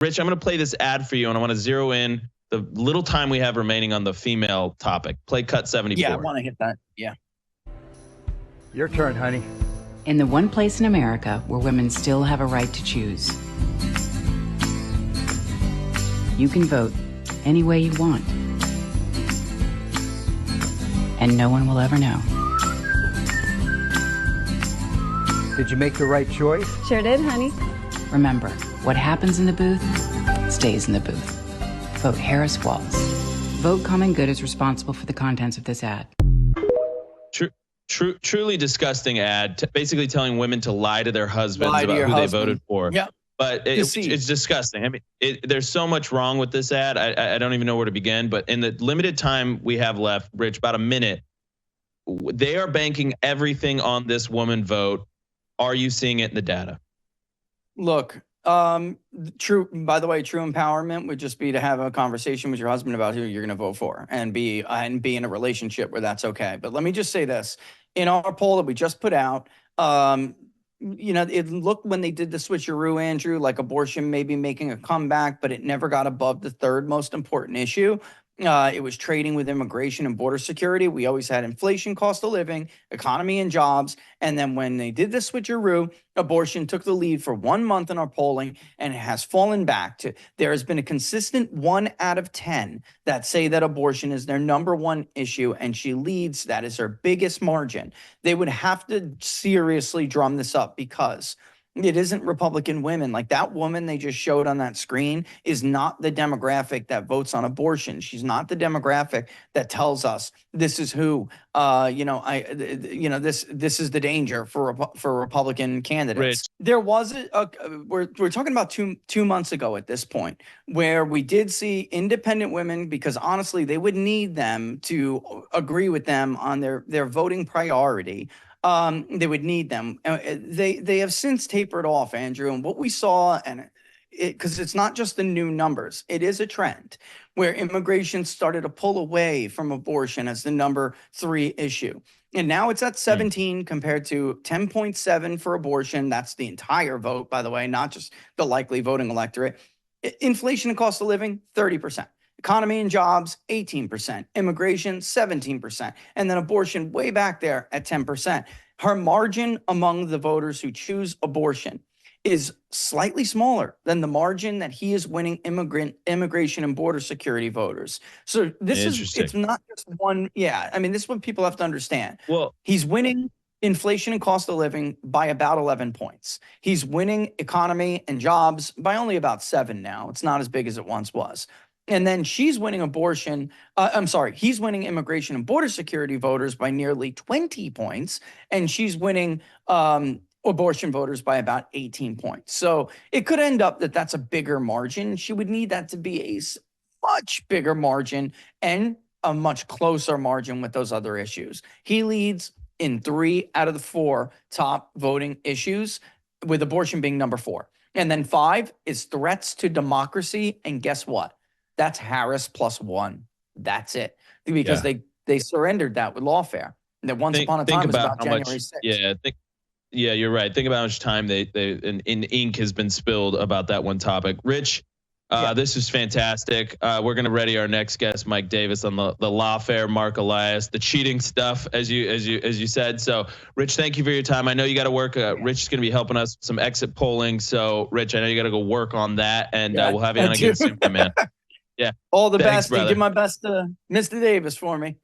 Rich, I'm going to play this ad for you, and I want to zero in the little time we have remaining on the female topic. Play cut 74. Yeah, I want to hit that. Yeah. Your turn, honey. In the one place in America where women still have a right to choose, you can vote any way you want. And no one will ever know. Did you make the right choice? Sure did, honey. Remember, what happens in the booth stays in the booth. Vote Harris Walls. Vote Common Good is responsible for the contents of this ad. Truly disgusting ad, basically telling women to lie to their husbands about who they voted for. Yeah. But it's disgusting. I mean, there's so much wrong with this ad. I don't even know where to begin. But in the limited time we have left, Rich, about a minute, they are banking everything on this woman vote. Are you seeing it in the data? Look, true. By the way, true empowerment would just be to have a conversation with your husband about who you're going to vote for, and be in a relationship where that's okay. But let me just say this: in our poll that we just put out, it looked when they did the switcheroo, Andrew, like abortion maybe making a comeback, but it never got above the third most important issue. It was trading with immigration and border security. We always had inflation, cost of living, economy, and jobs. And then when they did the switcheroo, abortion took the lead for 1 month in our polling, and it has fallen back to, there has been a consistent 1 out of 10 that say that abortion is their number one issue, and she leads. That is her biggest margin. They would have to seriously drum this up, because it isn't Republican women. Like that woman they just showed on that screen is not the demographic that votes on abortion. She's not the demographic that tells us this is who, this is the danger for Republican candidates. Rich. There was we're talking about two months ago at this point, where we did see independent women, because honestly, they would need them to agree with them on their voting priority. They would need them. They have since tapered off, Andrew. And what we saw, because it's not just the new numbers, it is a trend where immigration started to pull away from abortion as the number 3 issue. And now it's at 17 compared to 10.7 for abortion. That's the entire vote, by the way, not just the likely voting electorate. Inflation and cost of living, 30%. Economy and jobs, 18%. Immigration, 17%. And then abortion way back there at 10%. Her margin among the voters who choose abortion is slightly smaller than the margin that he is winning immigration and border security voters. So it's not just one. Yeah, I mean, this is what people have to understand. Well, he's winning inflation and cost of living by about 11 points. He's winning economy and jobs by only about 7 now. It's not as big as it once was. And then she's winning he's winning immigration and border security voters by nearly 20 points. And she's winning abortion voters by about 18 points. So it could end up that that's a bigger margin. She would need that to be a much bigger margin and a much closer margin with those other issues. He leads in 3 out of the 4 top voting issues, with abortion being number 4. And then 5 is threats to democracy. And guess what? That's Harris +1. That's it. Because they surrendered that with lawfare. That once upon a time was about January 6th. Yeah, you're right. Think about how much time they in ink has been spilled about that one topic. Rich, this is fantastic. We're going to ready our next guest, Mike Davis, on the lawfare, Mark Elias, the cheating stuff, as you said. So, Rich, thank you for your time. I know you got to work. Rich is going to be helping us with some exit polling. So, Rich, I know you got to go work on that, and we'll have you on again soon, man. Yeah. All the best. Brother. Give my best to Mr. Davis for me.